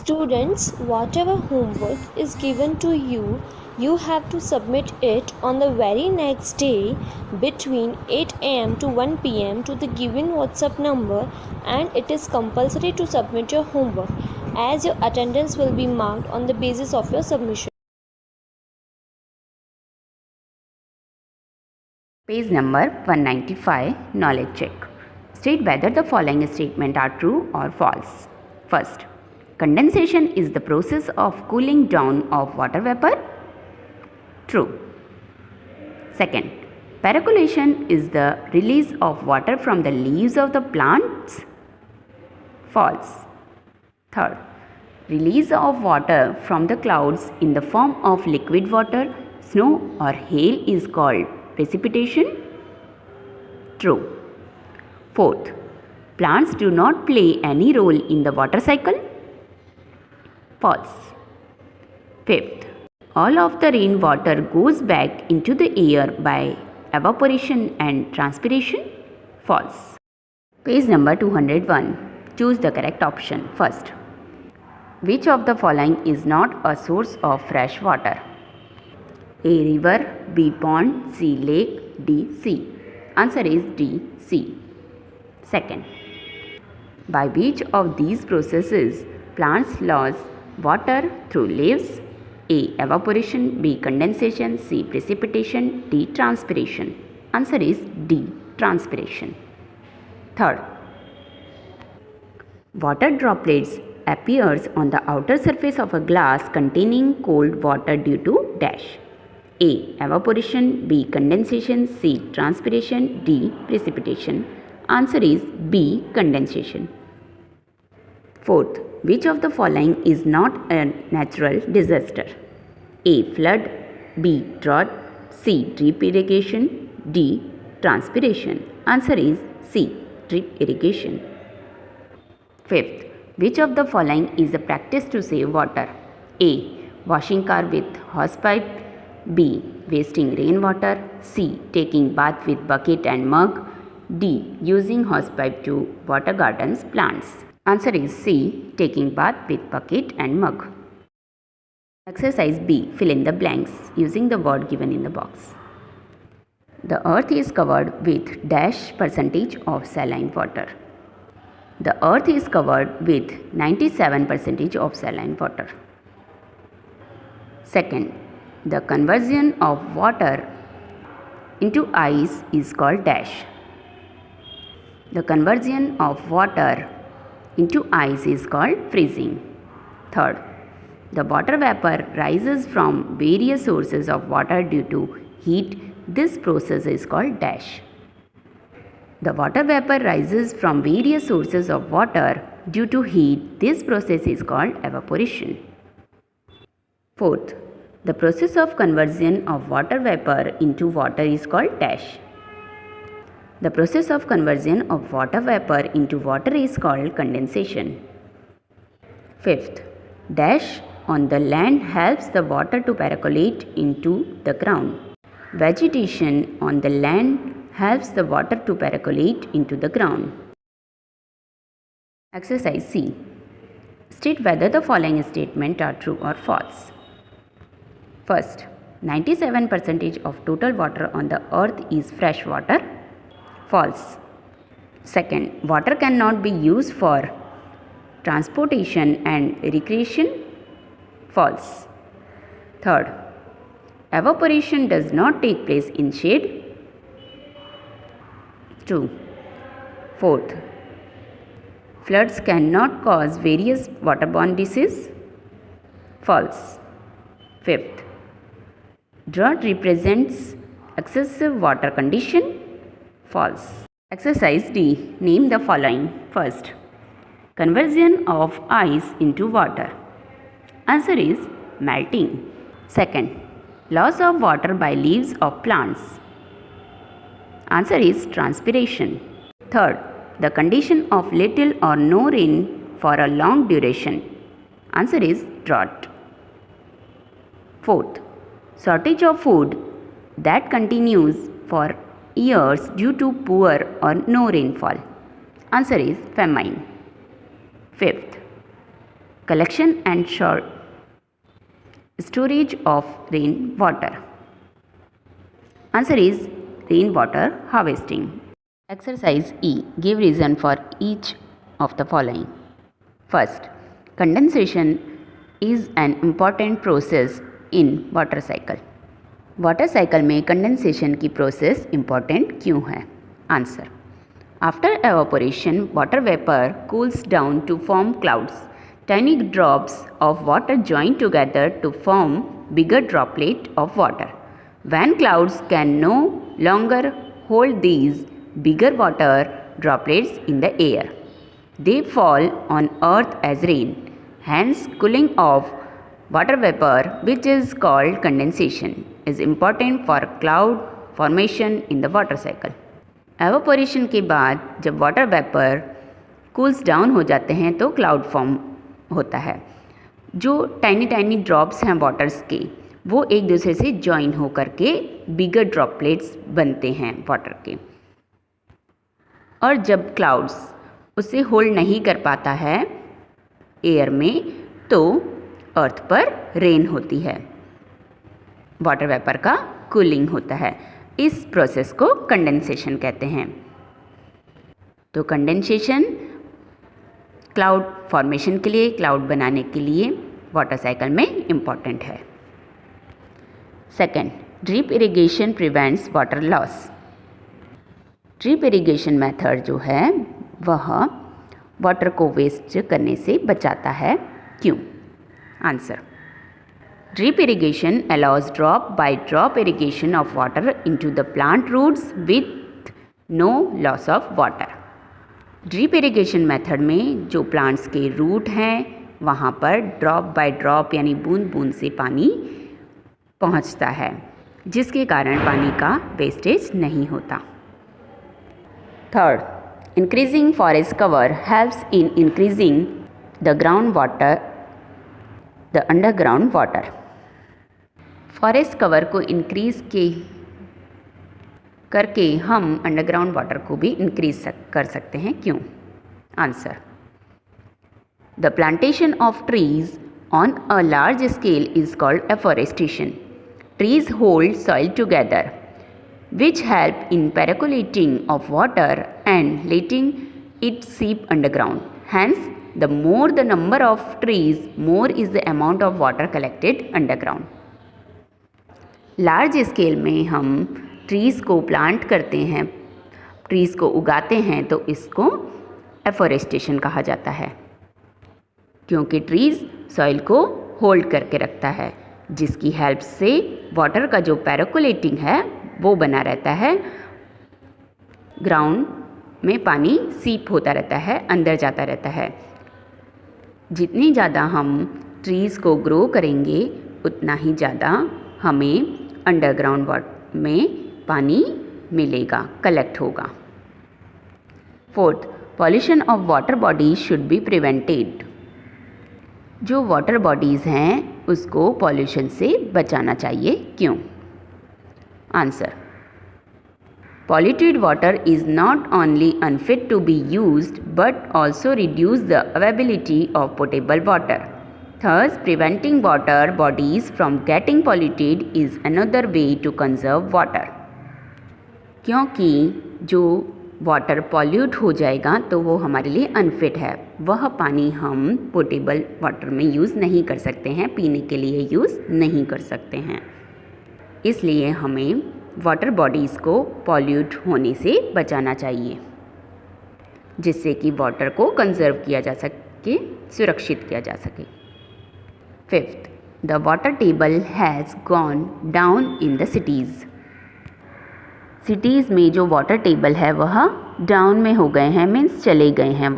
Students, whatever homework is given to you, you have to submit it on the very next day between 8 am to 1 pm to the given WhatsApp number, and it is compulsory to submit your homework as your attendance will be marked on the basis of your submission. Page number 195, Knowledge Check. State whether the following statements are true or false. First, condensation is the process of cooling down of water vapor. True. Second, percolation is the release of water from the leaves of the plants. False. Third, release of water from the clouds in the form of liquid water, snow or hail is called precipitation. True. Fourth, plants do not play any role in the water cycle. False. Fifth, all of the rainwater goes back into the air by evaporation and transpiration. False. Page number 201. Choose the correct option. First, which of the following is not a source of fresh water? A. River, B. Pond, C. Lake, D. Sea. Answer is D. Sea. Second, by which of these processes plants lose water through leaves? A. Evaporation, B. Condensation, C. Precipitation, D. Transpiration. Answer is D. Transpiration. Third, water droplets appears on the outer surface of a glass containing cold water due to dash. A. Evaporation, B. Condensation, C. Transpiration, D. Precipitation. Answer is B. Condensation. Fourth, which of the following is not a natural disaster? A. Flood, B. Drought, C. Drip irrigation, D. Transpiration. Answer is C. Drip irrigation. Fifth, which of the following is a practice to save water? A. Washing car with hosepipe, B. Wasting rainwater, C. Taking bath with bucket and mug, D. Using hosepipe to water gardens plants. Answer is C. Taking bath with bucket and mug. Exercise B. Fill in the blanks using the word given in the box. The earth is covered with dash percentage of saline water. The earth is covered with 97% of saline water. Second, the conversion of water into ice is called dash. The conversion of water into ice is called freezing. Third, the water vapor rises from various sources of water due to heat. This process is called dash. The water vapor rises from various sources of water due to heat. This process is called evaporation. Fourth, the process of conversion of water vapor into water is called dash. The process of conversion of water vapor into water is called condensation. Fifth, dash on the land helps the water to percolate into the ground. Vegetation on the land helps the water to percolate into the ground. Exercise C. State whether the following statements are true or false. First, 97% of total water on the earth is fresh water. False. Second, water cannot be used for transportation and recreation. False. Third, evaporation does not take place in shade. True. Fourth, floods cannot cause various waterborne diseases. False. Fifth, drought represents excessive water condition. False. Exercise D. Name the following. First, conversion of ice into water. Answer is melting. Second, loss of water by leaves of plants. Answer is transpiration. Third, the condition of little or no rain for a long duration. Answer is drought. Fourth, shortage of food that continues for years due to poor or no rainfall. Answer is famine. Fifth, collection and storage of rain water. Answer is rainwater harvesting. Exercise E. Give reason for each of the following. First, condensation is an important process in water cycle. Water cycle में condensation की process important क्यों है? Answer, after evaporation water vapour cools down to form clouds. Tiny drops of water join together to form bigger droplet of water. When clouds can no longer hold these bigger water droplets in the air, they fall on earth as rain. Hence, cooling of water vapor, which is called condensation, is important for cloud formation in the water cycle. Evaporation के बाद जब water vapour cools down हो जाते हैं तो cloud form होता है. जो टाइनी ड्रॉप्स हैं वाटर्स के, वो एक दूसरे से जॉइन हो करके बिगर ड्रॉपलेट्स बनते हैं वाटर के. और जब क्लाउड्स उसे होल्ड नहीं कर पाता है एयर में, तो अर्थ पर रेन होती है. वाटर वेपर का कूलिंग होता है. इस प्रोसेस को कंडेंसेशन कहते हैं. तो कंडेंसेशन क्लाउड फॉर्मेशन के लिए, क्लाउड बनाने के लिए वाटर साइकिल में इम्पॉर्टेंट है. Second, drip irrigation prevents water loss. Drip irrigation method जो है वह वाटर को वेस्ट करने से बचाता है. क्यों? Answer, drip irrigation allows drop by drop irrigation of water into the plant roots with no loss of water. Drip irrigation method में जो प्लांट्स के रूट हैं वहाँ पर ड्रॉप बाय ड्रॉप यानी बूंद बूंद से पानी पहुँचता है, जिसके कारण पानी का वेस्टेज नहीं होता. Third, increasing forest cover helps in increasing the ground water, the underground water. Forest cover को इंक्रीज करके हम अंडरग्राउंड वाटर को भी इंक्रीज कर सकते हैं. क्यों? Answer, the plantation of trees on a large scale is called afforestation. Trees hold soil together which help in percolating of water and letting it seep underground. Hence, the more the number of trees, more is the amount of water collected underground. Large scale में हम trees को plant करते हैं, trees को उगाते हैं, तो इसको एफॉरेस्टेशन कहा जाता है, क्योंकि ट्रीज़ सॉइल को होल्ड करके रखता है, जिसकी हेल्प से वाटर का जो पेरिकोलेटिंग है वो बना रहता है. ग्राउंड में पानी सीप होता रहता है, अंदर जाता रहता है. जितनी ज़्यादा हम ट्रीज़ को ग्रो करेंगे उतना ही ज़्यादा हमें अंडरग्राउंड वाटर में पानी मिलेगा, कलेक्ट होगा. Fourth, pollution of water bodies should be prevented. जो वाटर बॉडीज़ हैं उसको पॉल्यूशन से बचाना चाहिए. क्यों? Answer, polluted water is not only unfit to be used but also reduce the availability of potable water. Thus, preventing water bodies from getting polluted is another way to conserve water. क्योंकि जो water pollute हो जाएगा तो वो हमारे लिए unfit है, वह पानी हम पोटेबल वाटर में यूज़ नहीं कर सकते हैं, पीने के लिए यूज़ नहीं कर सकते हैं. इसलिए हमें वाटर बॉडीज़ को पॉल्यूट होने से बचाना चाहिए, जिससे कि वाटर को कंजर्व किया जा सके, सुरक्षित किया जा सके. Fifth, the water table has gone down in the cities. Cities में जो वाटर टेबल है वह डाउन में हो गए हैं, मीन्स चले गए हैं,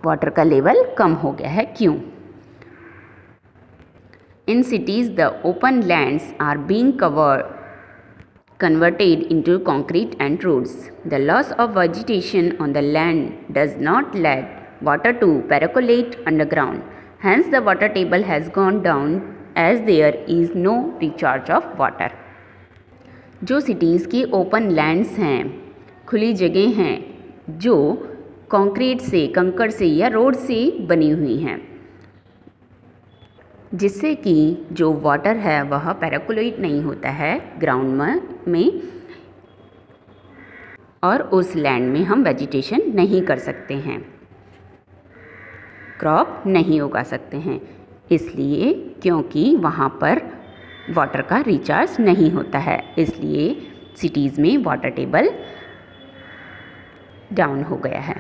वाटर का लेवल कम हो गया है. क्यों? In cities, the open lands are being converted into concrete and roads. The loss of vegetation on the land does not let water to percolate underground. Hence, the water table has gone down as there is no recharge of water. जो cities की open lands हैं, खुली जगह हैं, जो concrete से, कंकड़ से या रोड से बनी हुई हैं, जिससे कि जो वाटर है वह पेरिकोलेट नहीं होता है ग्राउंड में और उस लैंड में हम वेजिटेशन नहीं कर सकते हैं, क्रॉप नहीं उगा सकते हैं, इसलिए क्योंकि वहाँ पर वाटर का रिचार्ज नहीं होता है, इसलिए सिटीज़ में वाटर टेबल डाउन हो गया है।